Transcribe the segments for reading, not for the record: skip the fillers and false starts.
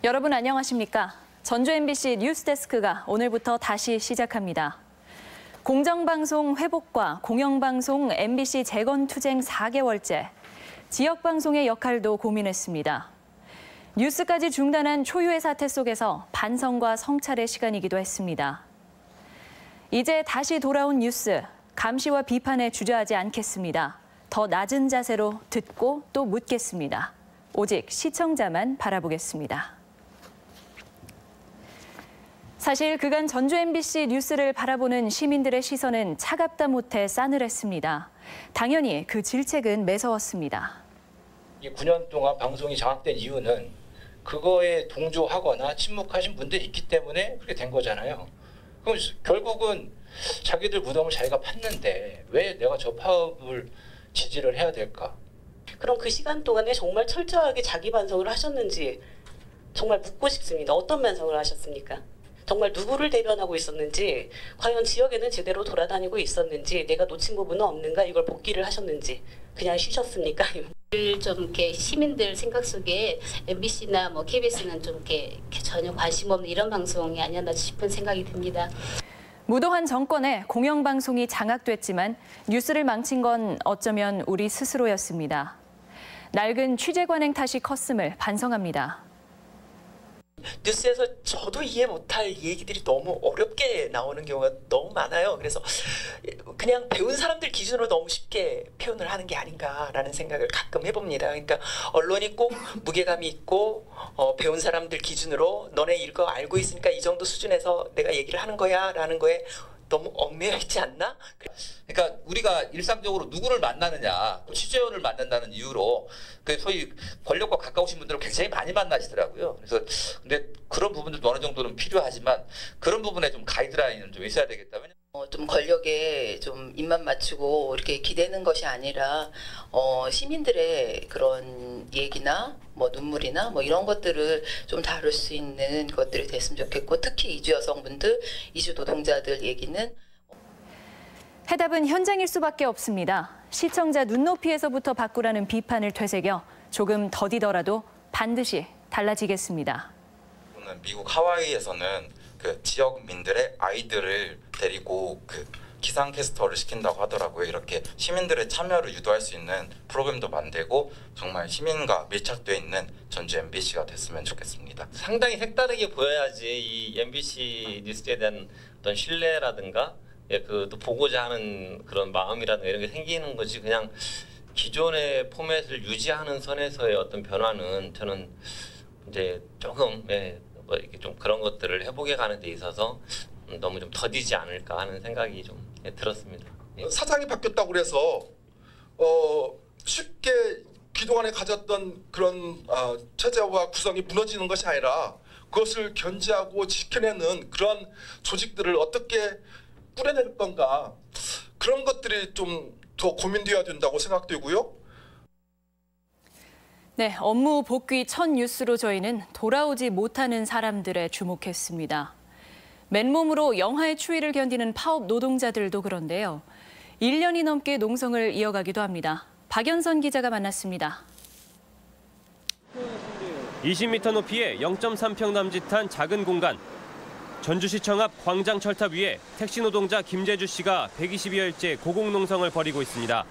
여러분 안녕하십니까? 전주 MBC 뉴스데스크가 오늘부터 다시 시작합니다. 공정방송 회복과 공영방송 MBC 재건투쟁 4개월째, 지역방송의 역할도 고민했습니다. 뉴스까지 중단한 초유의 사태 속에서 반성과 성찰의 시간이기도 했습니다. 이제 다시 돌아온 뉴스, 감시와 비판에 주저하지 않겠습니다. 더 낮은 자세로 듣고 또 묻겠습니다. 오직 시청자만 바라보겠습니다. 사실 그간 전주 MBC 뉴스를 바라보는 시민들의 시선은 차갑다 못해 싸늘했습니다. 당연히 그 질책은 매서웠습니다. 이 9년 동안 방송이 장악된 이유는 그거에 동조하거나 침묵하신 분들이 있기 때문에 그렇게 된 거잖아요. 그럼 결국은 자기들 무덤을 자기가 팠는데 왜 내가 저 파업을 지지를 해야 될까? 그럼 그 시간 동안에 정말 철저하게 자기 반성을 하셨는지 정말 묻고 싶습니다. 어떤 반성을 하셨습니까? 정말 누구를 대변하고 있었는지, 과연 지역에는 제대로 돌아다니고 있었는지, 내가 놓친 부분은 없는가, 이걸 복기를 하셨는지, 그냥 쉬셨습니까? 좀 이렇게 시민들 생각 속에 MBC나 뭐 KBS는 좀 이렇게 전혀 관심 없는 이런 방송이 아니었나 싶은 생각이 듭니다. 무도한 정권에 공영방송이 장악됐지만 뉴스를 망친 건 어쩌면 우리 스스로였습니다. 낡은 취재관행 탓이 컸음을 반성합니다. 뉴스에서 저도 이해 못할 얘기들이 너무 어렵게 나오는 경우가 너무 많아요. 그래서 그냥 배운 사람들 기준으로 너무 쉽게 표현을 하는 게 아닌가라는 생각을 가끔 해봅니다. 그러니까 언론이 꼭 무게감이 있고 배운 사람들 기준으로 너네 이거 알고 있으니까 이 정도 수준에서 내가 얘기를 하는 거야 라는 거에 너무 얽매여 있지 않나? 그러니까 우리가 일상적으로 누구를 만나느냐, 취재원을 만난다는 이유로 그 소위 권력과 가까우신 분들을 굉장히 많이 만나시더라고요. 그래서 근데 그런 부분들도 어느 정도는 필요하지만 그런 부분에 좀 가이드라인은 좀 있어야 되겠다. 좀 권력에 좀 입만 맞추고 이렇게 기대는 것이 아니라 시민들의 그런 얘기나 뭐 눈물이나 뭐 이런 것들을 좀 다룰 수 있는 것들이 됐으면 좋겠고, 특히 이주 여성분들, 이주 노동자들 얘기는 해답은 현장일 수밖에 없습니다. 시청자 눈높이에서부터 바꾸라는 비판을 되새겨 조금 더디더라도 반드시 달라지겠습니다. 미국 하와이에서는 그 지역민들의 아이들을 데리고 그 기상캐스터를 시킨다고 하더라고요. 이렇게 시민들의 참여를 유도할 수 있는 프로그램도 만들고 정말 시민과 밀착되어 있는 전주 MBC가 됐으면 좋겠습니다. 상당히 색다르게 보여야지 이 MBC 뉴스에 대한 어떤 신뢰라든가 또 보고자 하는 그런 마음이라든가 이런 게 생기는 거지, 그냥 기존의 포맷을 유지하는 선에서의 어떤 변화는 저는 이제 조금 뭐 이렇게 좀 그런 것들을 해보게 가는 데 있어서 너무 좀 더디지 않을까 하는 생각이 좀 들었습니다. 사장이 바뀌었다고 그래서 쉽게 그동안에 가졌던 그런 체제와 구성이 무너지는 것이 아니라 그것을 견제하고 지켜내는 그런 조직들을 어떻게 꾸려낼 건가, 그런 것들이 좀 더 고민되어야 된다고 생각되고요. 네, 업무 복귀 첫 뉴스로 저희는 돌아오지 못하는 사람들에 주목했습니다. 맨몸으로 영하의 추위를 견디는 파업 노동자들도 그런데요. 1년이 넘게 농성을 이어가기도 합니다. 박연선 기자가 만났습니다. 20m 높이의 0.3평 남짓한 작은 공간. 전주시청 앞 광장 철탑 위에 택시 노동자 김재주 씨가 120여일째 고공농성을 벌이고 있습니다.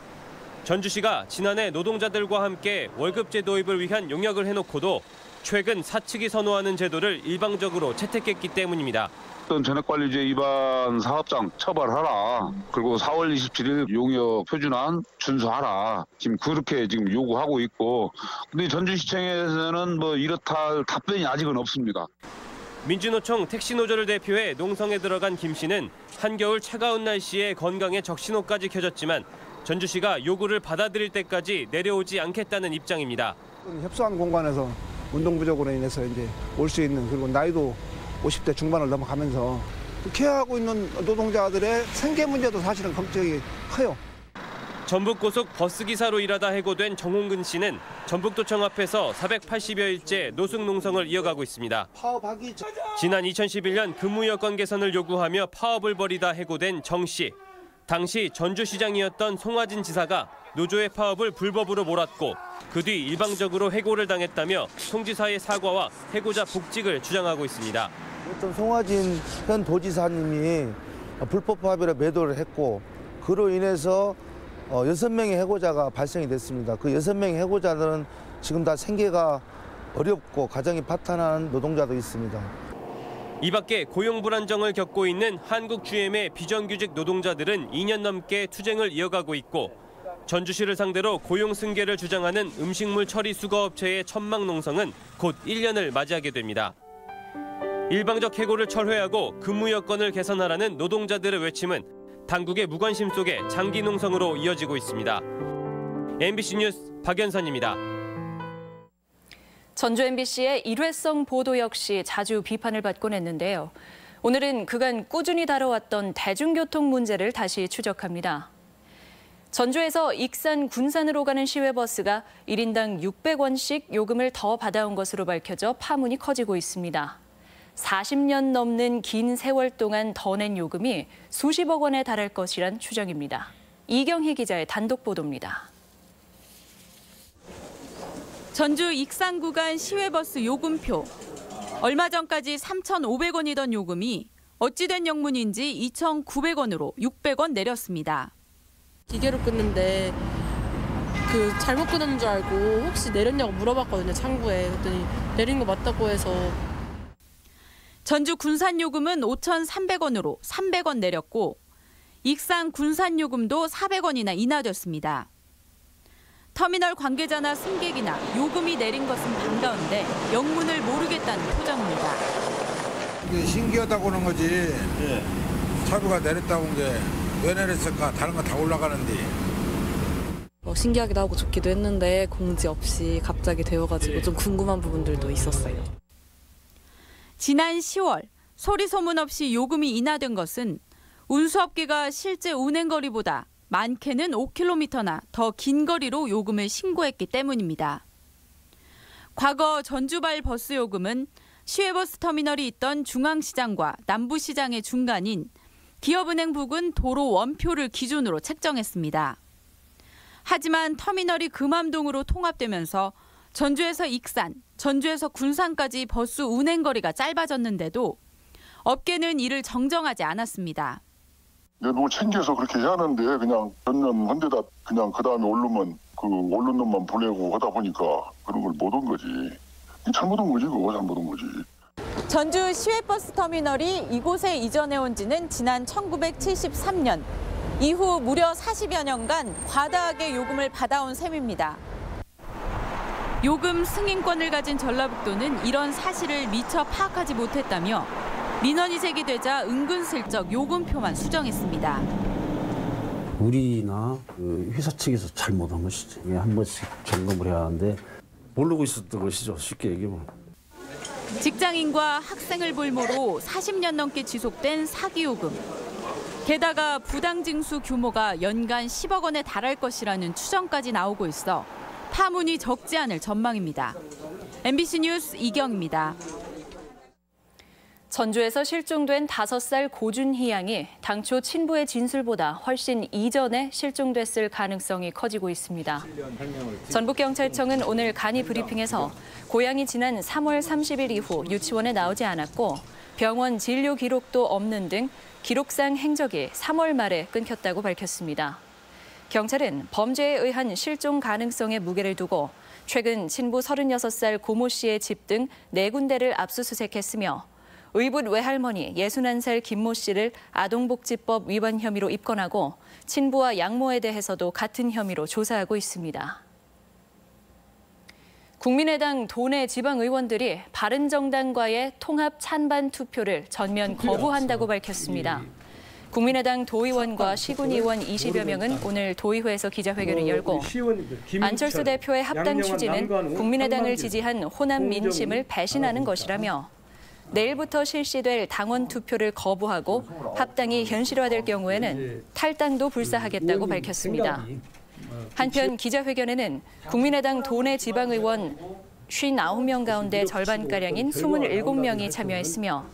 전주시가 지난해 노동자들과 함께 월급제 도입을 위한 용역을 해놓고도 최근 사측이 선호하는 제도를 일방적으로 채택했기 때문입니다. 전액관리제 위반 사업장 처벌하라. 그리고 4월 27일 용역 표준안 준수하라. 지금 그렇게 지금 요구하고 있고, 근데 전주시청에서는 뭐 이렇다 답변이 아직은 없습니다. 민주노총 택시노조를 대표해 농성에 들어간 김 씨는 한겨울 차가운 날씨에 건강에 적신호까지 켜졌지만 전주시가 요구를 받아들일 때까지 내려오지 않겠다는 입장입니다. 협소한 공간에서 운동 부족으로 인해서 이제 올 수 있는, 그리고 나이도 50대 중반을 넘어가면서 케어하고 있는 노동자들의 생계 문제도 사실은 걱정이 커요. 전북고속 버스기사로 일하다 해고된 정홍근 씨는 전북도청 앞에서 480여일째 노숙 농성을 이어가고 있습니다. 지난 2011년 근무 여건 개선을 요구하며 파업을 벌이다 해고된 정 씨. 당시 전주시장이었던 송화진 지사가 노조의 파업을 불법으로 몰았고 그 뒤 일방적으로 해고를 당했다며 송지사의 사과와 해고자 복직을 주장하고 있습니다. 어떤 송화진 현 도지사님이 불법 파업에 매도를 했고 그로 인해서 6명의 해고자가 발생이 됐습니다. 그 6명의 해고자들은 지금 다 생계가 어렵고 가정이 파탄한 노동자도 있습니다. 이 밖에 고용 불안정을 겪고 있는 한국 GM의 비정규직 노동자들은 2년 넘게 투쟁을 이어가고 있고 전주시를 상대로 고용 승계를 주장하는 음식물 처리 수거업체의 천막농성은 곧 1년을 맞이하게 됩니다. 일방적 해고를 철회하고 근무 여건을 개선하라는 노동자들의 외침은 당국의 무관심 속에 장기 농성으로 이어지고 있습니다. MBC 뉴스 박연선입니다. 전주 MBC의 일회성 보도 역시 자주 비판을 받곤 했는데요. 오늘은 그간 꾸준히 다뤄왔던 대중교통 문제를 다시 추적합니다. 전주에서 익산, 군산으로 가는 시외버스가 1인당 600원씩 요금을 더 받아온 것으로 밝혀져 파문이 커지고 있습니다. 40년 넘는 긴 세월 동안 더 낸 요금이 수십억 원에 달할 것이란 추정입니다. 이경희 기자의 단독 보도입니다. 전주 익산 구간 시외버스 요금표. 얼마 전까지 3,500원이던 요금이 어찌된 영문인지 2,900원으로 600원 내렸습니다. 기계로 끊는데 잘못 끊은 줄 알고 혹시 내렸냐고 물어봤거든요, 창구에. 그랬더니 내린 거 맞다고 해서. 전주 군산 요금은 5,300원으로 300원 내렸고 익산 군산 요금도 400원이나 인하됐습니다. 터미널 관계자나 승객이나 요금이 내린 것은 반가운데 영문을 모르겠다는 표정입니다. 이게 신기하다고 하는 거지. 네. 차비가 내렸다고 한 게 왜 내렸을까? 다른 거 다 올라가는데. 신기하기도 하고 좋기도 했는데 공지 없이 갑자기 되어가지고 좀 궁금한 부분들도 있었어요. 지난 10월 소리 소문 없이 요금이 인하된 것은 운수업계가 실제 운행거리보다 많게는 5km나 더 긴 거리로 요금을 신고했기 때문입니다. 과거 전주발 버스 요금은 시외버스 터미널이 있던 중앙시장과 남부시장의 중간인 기업은행 부근 도로 원표를 기준으로 책정했습니다. 하지만 터미널이 금암동으로 통합되면서 전주에서 익산, 전주에서 군산까지 버스 운행거리가 짧아졌는데도 업계는 이를 정정하지 않았습니다. 뭐 챙겨서 그렇게 해야 하는데 그냥 몇 년 한 데다 그냥 그다음에 오르면 오른 놈만 보내고 하다 보니까 그런 걸 못 온 거지. 잘못 온 거지, 그거 잘못 온 거지. 전주 시외버스 터미널이 이곳에 이전해온 지는 지난 1973년. 이후 무려 40여 년간 과다하게 요금을 받아온 셈입니다. 요금 승인권을 가진 전라북도는 이런 사실을 미처 파악하지 못했다며 민원이 제기되자 은근슬쩍 요금표만 수정했습니다. 우리나 회사 측에서 잘못한 것이지. 한 번씩 점검을 해야 하는데 모르고 있었던 것이죠. 쉽게 얘기하면. 직장인과 학생을 볼모로 40년 넘게 지속된 사기 요금. 게다가 부당징수 규모가 연간 10억 원에 달할 것이라는 추정까지 나오고 있어 파문이 적지 않을 전망입니다. MBC 뉴스 이경입니다. 전주에서 실종된 5살 고준희 양이 당초 친부의 진술보다 훨씬 이전에 실종됐을 가능성이 커지고 있습니다. 전북경찰청은 오늘 간이 브리핑에서 고양이 지난 3월 30일 이후 유치원에 나오지 않았고 병원 진료 기록도 없는 등 기록상 행적이 3월 말에 끊겼다고 밝혔습니다. 경찰은 범죄에 의한 실종 가능성에 무게를 두고 최근 친부 36살 고모 씨의 집 등 4군데를 압수수색했으며 의붓 외할머니 61살 김모 씨를 아동복지법 위반 혐의로 입건하고 친부와 양모에 대해서도 같은 혐의로 조사하고 있습니다. 국민의당 도내 지방의원들이 바른정당과의 통합 찬반 투표를 전면 거부한다고 밝혔습니다. 국민의당 도의원과 시군의원 20여 명은 오늘 도의회에서 기자회견을 열고 안철수 대표의 합당 추진은 국민의당을 지지한 호남 민심을 배신하는 것이라며 내일부터 실시될 당원 투표를 거부하고 합당이 현실화될 경우에는 탈당도 불사하겠다고 밝혔습니다. 한편 기자회견에는 국민의당 도내 지방의원 59명 가운데 절반가량인 27명이 참여했으며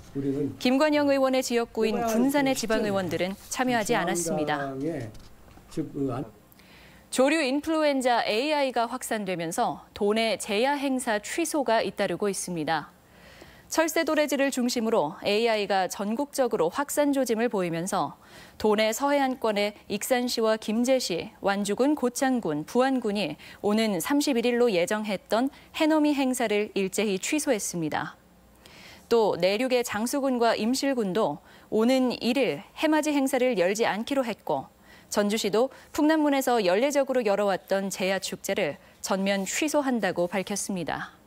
김관영 의원의 지역구인 군산의 지방의원들은 참여하지 않았습니다. 조류 인플루엔자 AI가 확산되면서 도내 제야 행사 취소가 잇따르고 있습니다. 철새 도래지를 중심으로 AI가 전국적으로 확산 조짐을 보이면서 도내 서해안권의 익산시와 김제시, 완주군, 고창군, 부안군이 오는 31일로 예정했던 해넘이 행사를 일제히 취소했습니다. 또 내륙의 장수군과 임실군도 오는 1일 해맞이 행사를 열지 않기로 했고 전주시도 풍남문에서 연례적으로 열어왔던 제야 축제를 전면 취소한다고 밝혔습니다.